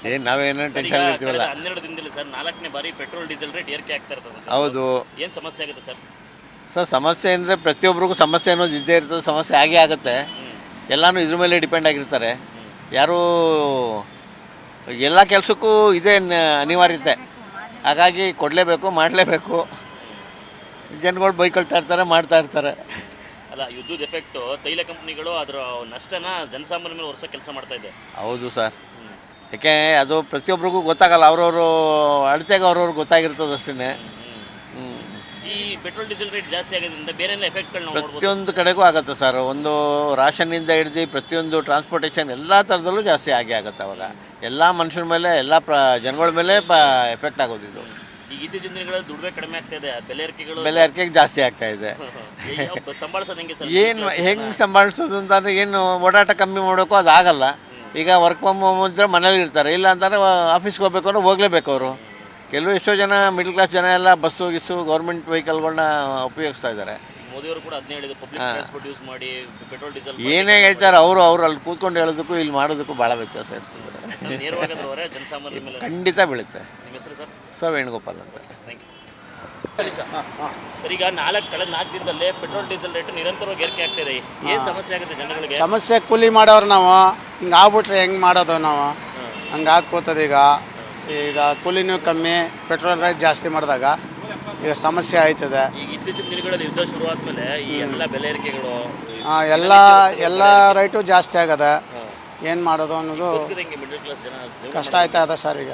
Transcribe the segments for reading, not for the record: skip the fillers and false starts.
ಏನು ನಾವೇನೋ ಟೆನ್ಷನ್ ಇರ್ತೀವಲ್ಲ. 12 ದಿನದಲ್ಲಿ ಸರ್ 4ನೇ ಬಾರಿ ಪೆಟ್ರೋಲ್ ಡೀಸೆಲ್ ರೇಟ್ ಏರಿಕೆ ಆಗ್ತಾ ಇರ್ತದೆ. ಹೌದು ಏನು ಸಮಸ್ಯೆ ಆಗುತ್ತೆ ಸರ್? ಸರ್, ಸಮಸ್ಯೆ ಅಂದರೆ ಪ್ರತಿಯೊಬ್ಬರಿಗೂ ಸಮಸ್ಯೆ ಅನ್ನೋದು ಇದ್ದೇ ಇರ್ತದೆ. ಸಮಸ್ಯೆ ಆಗೇ ಆಗುತ್ತೆ. ಎಲ್ಲನೂ ಇದ್ರ ಮೇಲೆ ಡಿಪೆಂಡ್ ಆಗಿರ್ತಾರೆ. ಯಾರೂ ಎಲ್ಲ ಕೆಲಸಕ್ಕೂ ಇದೇ ಅನಿವಾರ್ಯತೆ. ಹಾಗಾಗಿ ಕೊಡಲೇಬೇಕು, ಮಾಡಲೇಬೇಕು. ಜನಗಳು ಬೈಕೊಳ್ತಾ ಇರ್ತಾರೆ, ಮಾಡ್ತಾ ಇರ್ತಾರೆ. ಅಲ್ಲ, ಯುದ್ಧದ ಎಫೆಕ್ಟು ತೈಲ ಕಂಪ್ನಿಗಳು ಅದರ ನಷ್ಟನ ಜನಸಾಮಾನ್ಯ ಮೇಲೆ ವರ್ಷ ಕೆಲಸ ಮಾಡ್ತಾ ಇದೆ. ಹೌದು ಸರ್. ಯಾಕೆ ಅದು ಪ್ರತಿಯೊಬ್ಬರಿಗೂ ಗೊತ್ತಾಗಲ್ಲ. ಅವ್ರವರು ಅಳತೆಗೆ ಅವ್ರವ್ರು ಗೊತ್ತಾಗಿರ್ತದೆ ಅಷ್ಟೇ. ಈ ಪೆಟ್ರೋಲ್ ಡೀಸೆಲ್ ರೇಟ್ ಜಾಸ್ತಿ ಆಗೋದ್ರಿಂದ ಬೇರೆ ಎಫೆಕ್ಟ್ಗಳನ್ನ ಪ್ರತಿಯೊಂದು ಕಡೆಗೂ ಆಗುತ್ತೆ ಸರ್. ಒಂದು ರಾಷನ್ನಿಂದ ಹಿಡಿದು ಪ್ರತಿಯೊಂದು ಟ್ರಾನ್ಸ್ಪೋರ್ಟೇಷನ್ ಎಲ್ಲ ಥರದಲ್ಲೂ ಜಾಸ್ತಿ ಆಗುತ್ತೆ. ಅವಾಗ ಎಲ್ಲ ಮನುಷ್ಯರ ಮೇಲೆ, ಎಲ್ಲ ಜನಗಳ ಮೇಲೆ ಎಫೆಕ್ಟ್ ಆಗೋದು ಇದು. ಈಗ ಇತ್ತೀಚಿನ ದಿನಗಳಲ್ಲಿ ದುಡಿಮೆ ಕಡಿಮೆ ಆಗ್ತಾ ಇದೆ, ಬೆಲೆ ಏರಿಕೆಗೆ ಜಾಸ್ತಿ ಆಗ್ತಾ ಇದೆ. ಸಂಭಾಳಿಸೋದು ಹೆಂಗೆ ಸರ್? ಹೆಂಗೆ ಸಂಭಾಳಿಸೋದು ಅಂತಂದರೆ, ಏನು ಓಡಾಟ ಕಮ್ಮಿ ಮಾಡಬೇಕು, ಅದು ಆಗಲ್ಲ. ಈಗ ವರ್ಕ್ ಫ್ರಮ್ ಹೋಮ್ ಇದ್ದರೆ ಮನೇಲಿ ಇರ್ತಾರೆ, ಇಲ್ಲ ಅಂತಂದರೆ ಆಫೀಸ್ಗೆ ಹೋಗ್ಬೇಕು ಅಂದ್ರೆ ಹೋಗಲೇಬೇಕು ಅವರು. ಎಷ್ಟೋ ಜನ ಮಿಡ್ಲ್ ಕ್ಲಾಸ್ ಜನ ಎಲ್ಲ ಬಸ್ಸು ಗಿಸ್ಸು ಗೌರ್ಮೆಂಟ್ ವೆಹಿಕಲ್ಗಳನ್ನ ಉಪಯೋಗಿಸ್ತಾ ಇದ್ದಾರೆ. ಮೋದಿಯವರು ಕೂಡ ಅದನ್ನೇ ಹೇಳಿದ್ರು, ಪಬ್ಲಿಕ್ ಟ್ರಾನ್ಸ್ಪೋರ್ಟ್ ಯೂಸ್ ಮಾಡಿ ಪೆಟ್ರೋಲ್ ಡೀಸೆಲ್ ಏನೇ ಹೇಳ್ತಾರೆ ಅವರು ಅಲ್ಲಿ ಕೂತ್ಕೊಂಡು ಹೇಳೋದಕ್ಕೂ ಇಲ್ಲಿ ಮಾಡೋದಕ್ಕೂ ಭಾಳ ವ್ಯತ್ಯಾಸ ಇರ್ತದೆ. ಜನಸಾಮಾನ್ಯ ಮೇಲೆ ಖಂಡಿತ ಬೀಳುತ್ತೆ. ನಿಮ್ಮ ಹೆಸರು ಸರ್? ಸರ್, ವೇಣುಗೋಪಾಲ್ ಅಂತ. Thank you sir. ಈಗ ಕಳೆದ 4 ದಿನದಲ್ಲೇ ಪೆಟ್ರೋಲ್ ಡೀಸೆಲ್ ರೇಟ್ ನಿರಂತರವಾಗಿ ಏರಿಕೆ ಆಗ್ತಿದೆ. ಏನು ಸಮಸ್ಯೆ ಆಗುತ್ತೆ ಜನಗಳಿಗೆ? ಸಮಸ್ಯೆ ಕೂಲಿ ಮಾಡೋರು ನಾವು. ಹಿಂಗೆ ಆಗ್ಬಿಟ್ರೆ ಹೆಂಗೆ ಮಾಡೋದು ನಾವು? ಹಂಗೆ ಆಗ್ಕೋತದೆ. ಈಗ ಕೂಲಿನೂ ಕಮ್ಮಿ, ಪೆಟ್ರೋಲ್ ರೇಟ್ ಜಾಸ್ತಿ ಮಾಡಿದಾಗ ಈಗ ಸಮಸ್ಯೆ ಆಯ್ತದೆ. ಈಗ ಇತ್ತೀಚಿನ ದಿನಗಳಲ್ಲಿ ಯುದ್ಧ ಶುರು ಆದ್ಮೇಲೆ ಈ ಎಲ್ಲ ಬೆಲೆ ಏರಿಕೆಗಳು ಎಲ್ಲ ರೈಟು ಜಾಸ್ತಿ ಆಗದೆ. ಏನು ಮಾಡೋದು ಅನ್ನೋದು ಮಿಡಲ್ ಕ್ಲಾಸ್ ಜನ ಕಷ್ಟ ಆಯ್ತಾ ಇದೆ ಸರ್. ಈಗ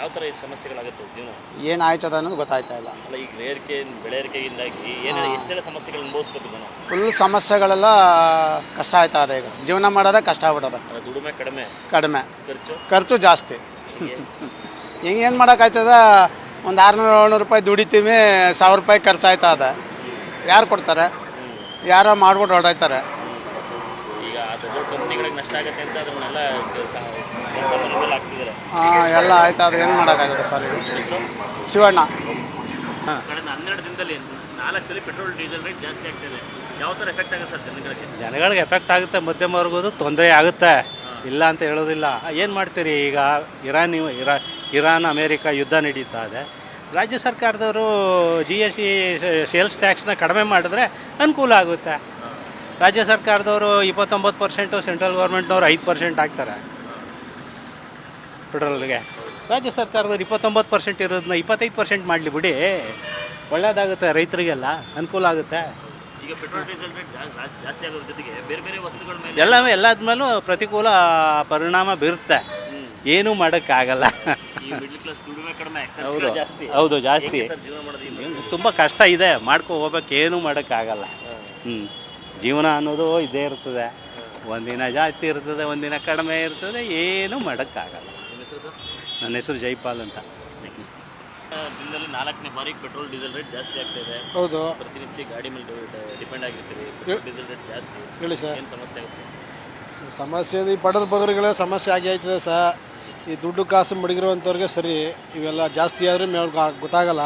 ಯಾವ ಥರ ಸಮಸ್ಯೆಗಳಾಗುತ್ತೆ ಜೀವನ? ಏನು ಆಯ್ತದ ಅನ್ನೋದು ಗೊತ್ತಾಯ್ತಾ ಇಲ್ಲ. ಅಲ್ಲ, ಈಗ ಬೆಳೆ ಏರಿಕೆಯಿಂದಾಗಿ ಎಷ್ಟೆಲ್ಲ ಸಮಸ್ಯೆಗಳು ಅನುಭವಿಸ್ಬೇಕು ಜನ? ಫುಲ್ ಸಮಸ್ಯೆಗಳೆಲ್ಲ ಕಷ್ಟ ಆಯ್ತಾ ಇದೆ. ಈಗ ಜೀವನ ಮಾಡೋದೇ ಕಷ್ಟ ಆಗ್ಬಿಟ್ಟದ. ದುಡಿಮೆ ಕಡಿಮೆ, ಖರ್ಚು ಜಾಸ್ತಿ. ಏನು ಮಾಡೋಕ್ಕಾಯ್ತದ? ಒಂದು 600-700 ರೂಪಾಯಿ ದುಡಿತೀವಿ, 1000 ರೂಪಾಯಿ ಖರ್ಚಾಯ್ತಾ ಇದೆ. ಯಾರು ಕೊಡ್ತಾರೆ? ಯಾರೋ ಮಾಡ್ಬಿಟ್ಟು ಹೊರಟಾಯ್ತಾರೆ. ಈಗ ದೊಡ್ಡ ಕಂಪ್ನಿಗಳಿಗೆ ನಷ್ಟ ಆಗುತ್ತೆ ಅಂತ ಅದನ್ನೆಲ್ಲ ಆಗ್ತಿದ್ದಾರೆ. ಎಲ್ಲ ಆಯ್ತಾ, ಅದು ಏನು ಮಾಡೋಕ್ಕಾಗ್ತದೆ ಸರ್? ಈಗ ಶಿವಣ್ಣ. ಕಳೆದ 12 ದಿನದಲ್ಲಿ 4 ಸಲ ಪೆಟ್ರೋಲ್ ಡೀಸೆಲ್ ರೇಟ್ ಜಾಸ್ತಿ ಆಗ್ತಿದೆ. ಯಾವ ಥರ ಎಫೆಕ್ಟ್ ಆಗುತ್ತೆ ಸರ್ ಜನಗಳಿಗೆ ಎಫೆಕ್ಟ್ ಆಗುತ್ತೆ, ಮಧ್ಯಮ ವರ್ಗದ್ದು ತೊಂದರೆ ಆಗುತ್ತೆ, ಇಲ್ಲ ಅಂತ ಹೇಳೋದಿಲ್ಲ. ಏನು ಮಾಡ್ತೀರಿ? ಈಗ ಇರಾನ್ ಅಮೇರಿಕ ಯುದ್ಧ ನಡೀತಾ ಇದೆ. ರಾಜ್ಯ ಸರ್ಕಾರದವರು GST ಸೇಲ್ಸ್ ಟ್ಯಾಕ್ಸ್ನ ಕಡಿಮೆ ಮಾಡಿದ್ರೆ ಅನುಕೂಲ ಆಗುತ್ತೆ. ರಾಜ್ಯ ಸರ್ಕಾರದವರು 29%, ಸೆಂಟ್ರಲ್ ಗೌರ್ಮೆಂಟ್ನವ್ರು 5% ಹಾಕ್ತಾರೆ ಪೆಟ್ರೋಲ್ಗೆ. ರಾಜ್ಯ ಸರ್ಕಾರದವ್ರು 29% ಇರೋದನ್ನ 25% ಮಾಡಲಿ ಬಿಡಿ, ಒಳ್ಳೆಯದಾಗುತ್ತೆ, ರೈತರಿಗೆಲ್ಲ ಅನುಕೂಲ ಆಗುತ್ತೆ. ಈಗ ಪೆಟ್ರೋಲ್ ಡೀಸೆಲ್ ರೇಟ್ ಜಾಸ್ತಿ ಆಗೋದ್ರ ಜೊತೆಗೆ ಬೇರೆ ವಸ್ತುಗಳ ಮೇಲೆ ಎಲ್ಲದ್ಮೇಲೂ ಪ್ರತಿಕೂಲ ಪರಿಣಾಮ ಬೀರುತ್ತೆ. ಏನೂ ಮಾಡೋಕ್ಕಾಗಲ್ಲ. ಹೌದು, ಜಾಸ್ತಿ. ತುಂಬ ಕಷ್ಟ ಇದೆ, ಹೋಗ್ಬೇಕು, ಏನೂ ಮಾಡೋಕ್ಕಾಗಲ್ಲ. ಜೀವನ ಅನ್ನೋದು ಇದೇ ಇರ್ತದೆ. ಒಂದಿನ ಜಾಸ್ತಿ ಇರ್ತದೆ, ಒಂದಿನ ಕಡಿಮೆ ಇರ್ತದೆ, ಏನೂ ಮಾಡೋಕ್ಕಾಗಲ್ಲ. ನನ್ನ ಹೆಸರು ಜೈಪಾಲ್ ಅಂತ. ದಿನದಲ್ಲಿ 4ನೇ ಬಾರಿ ಪೆಟ್ರೋಲ್ ಡೀಸೆಲ್ ರೇಟ್ ಜಾಸ್ತಿ ಆಗ್ತಾ ಇದೆ. ಹೌದು, ಪ್ರತಿನಿತ್ಯ ಗಾಡಿ ಮೇಲೆ ಡಿಪೆಂಡ್ ಆಗಿರ್ತೀವಿ. ಪೆಟ್ರೋಲ್ ಡೀಸೆಲ್ ರೇಟ್ ಜಾಸ್ತಿ ಹೇಳಿ ಸರ್. ಏನು ಸಮಸ್ಯೆ ಆಗುತ್ತೆ? ಸಮಸ್ಯೆ ಈ ಬಡವ್ರ ಬಗರುಗಳೇ ಸಮಸ್ಯೆ ಆಗಿ ಆಯ್ತದೆ ಸರ್. ಈ ದುಡ್ಡು ಕಾಸು ಮಡಗಿರುವಂಥವ್ರಿಗೆ ಸರಿ, ಇವೆಲ್ಲ ಜಾಸ್ತಿ ಆದರೆ ಗೊತ್ತಾಗಲ್ಲ.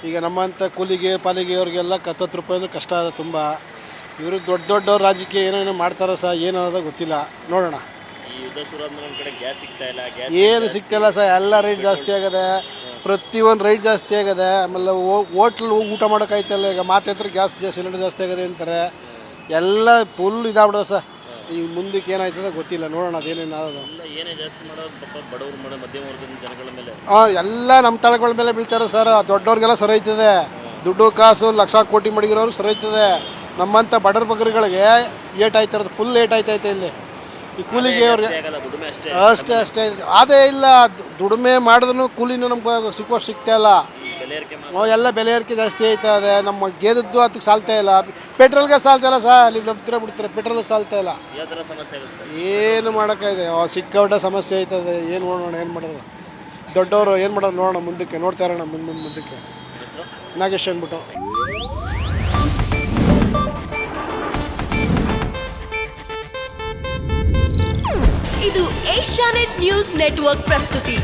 ಈಗ ನಮ್ಮಂಥ ಕೂಲಿಗೆ ಪಾಲಿಗೆ ಅವ್ರಿಗೆಲ್ಲ 70 ರೂಪಾಯಿ ಅಂದರೆ ಕಷ್ಟ ಇದೆ ತುಂಬ. ಇವ್ರಿಗೆ ದೊಡ್ಡವ್ರ ರಾಜಕೀಯ ಏನೇನೋ ಮಾಡ್ತಾರೋ ಸಹ, ಏನು ಅನ್ನೋದು ಗೊತ್ತಿಲ್ಲ. ನೋಡೋಣ. ಈ ಯುದ್ಧ ಶುರು ಆದ್ಮೇಲೆ ನಮ್ಮ ಕಡೆ ಗ್ಯಾಸ್ ಸಿಗ್ತಾ ಇಲ್ಲ. ಏನು ಸಿಗ್ತಾಯಿಲ್ಲ ಸರ್. ಎಲ್ಲ ರೈಟ್ ಜಾಸ್ತಿ ಆಗದೆ, ಪ್ರತಿಯೊಂದು ರೈಟ್ ಜಾಸ್ತಿ ಆಗದೆ. ಆಮೇಲೆ ಹೋಟ್ಲ್ ಊಟ ಮಾಡೋಕ್ಕಾಯ್ತಲ್ಲ. ಈಗ ಮಾತಾಡ್ತಾರೆ ಗ್ಯಾಸ್ ಸಿಲಿಂಡರ್ ಜಾಸ್ತಿ ಆಗದೆ ಅಂತಾರೆ. ಎಲ್ಲ ಫುಲ್ ಇದಾಗ್ಬಿಡೋದು ಸರ್. ಈ ಮುಂದಕ್ಕೆ ಏನಾಯ್ತದೆ ಗೊತ್ತಿಲ್ಲ. ನೋಡೋಣ ಅದೇನೇನು ಆಗೋದು. ಏನೇ ಜಾಸ್ತಿ ಮಾಡೋದು ಪಾಪ ಬಡವರು ಮಧ್ಯಮ ವರ್ಗದ ಜನಗಳ ಮೇಲೆ. ಎಲ್ಲ ನಮ್ಮ ತಲೆಗಳ ಮೇಲೆ ಬೀಳ್ತಾರೆ ಸರ್. ದೊಡ್ಡವ್ರಿಗೆಲ್ಲ ಸರೈತದೆ, ದುಡ್ಡು ಕಾಸು ಲಕ್ಷ ಕೋಟಿ ಮಡಗಿರೋರು ಸರೈತದೆ. ನಮ್ಮಂಥ ಬಡವ್ರ ಬಗ್ಗರುಗಳಿಗೆ ಏಟ್ ಆಯ್ತಿರೋದು, ಫುಲ್ ಏಟ್ ಆಯ್ತೈತೆ ಇಲ್ಲಿ. ಈ ಕೂಲಿಗೆ ಅವ್ರಿಗೆ ಅಷ್ಟೇ ಅದೇ ಇಲ್ಲ. ದುಡಿಮೆ ಮಾಡಿದ್ರು ಕೂಲಿನೂ ನಮ್ಗೆ ಸಿಗ್ತಾ ಇಲ್ಲ. ಎಲ್ಲ ಬೆಲೆ ಏರಿಕೆ ಜಾಸ್ತಿ ಆಯ್ತಾ ಇದೆ. ನಮ್ಮ ಗೇದದ್ದು ಅದಕ್ಕೆ ಸಾಲ್ತಾ ಇಲ್ಲ. ಪೆಟ್ರೋಲ್ಗೆ ಸಾಲ್ತಾ ಇಲ್ಲ ಸರ್. ಅಲ್ಲಿ ಬಿಡ್ತಾರೆ, ಪೆಟ್ರೋಲ್ ಸಾಲ್ತಾ ಇಲ್ಲ. ಏನು ಮಾಡೋಕ್ಕಾಗಿದೆ? ಸಿಕ್ಕಾಪಟ್ಟೆ ಸಮಸ್ಯೆ ಆಯ್ತದೆ. ಏನು ನೋಡೋಣ, ಏನು ಮಾಡೋದು? ದೊಡ್ಡವರು ಏನು ಮಾಡೋದು ನೋಡೋಣ, ಮುಂದಕ್ಕೆ ನೋಡ್ತಾ ಇರೋಣ. ಮುಂದಕ್ಕೆ ನಾಗೇಶ್ ಅಂದ್ಬಿಟ್ಟು. ಇದು ಏಷ್ಯಾನೆಟ್ ನ್ಯೂಸ್ ನೆಟ್ವರ್ಕ್ ಪ್ರಸ್ತುತಿ.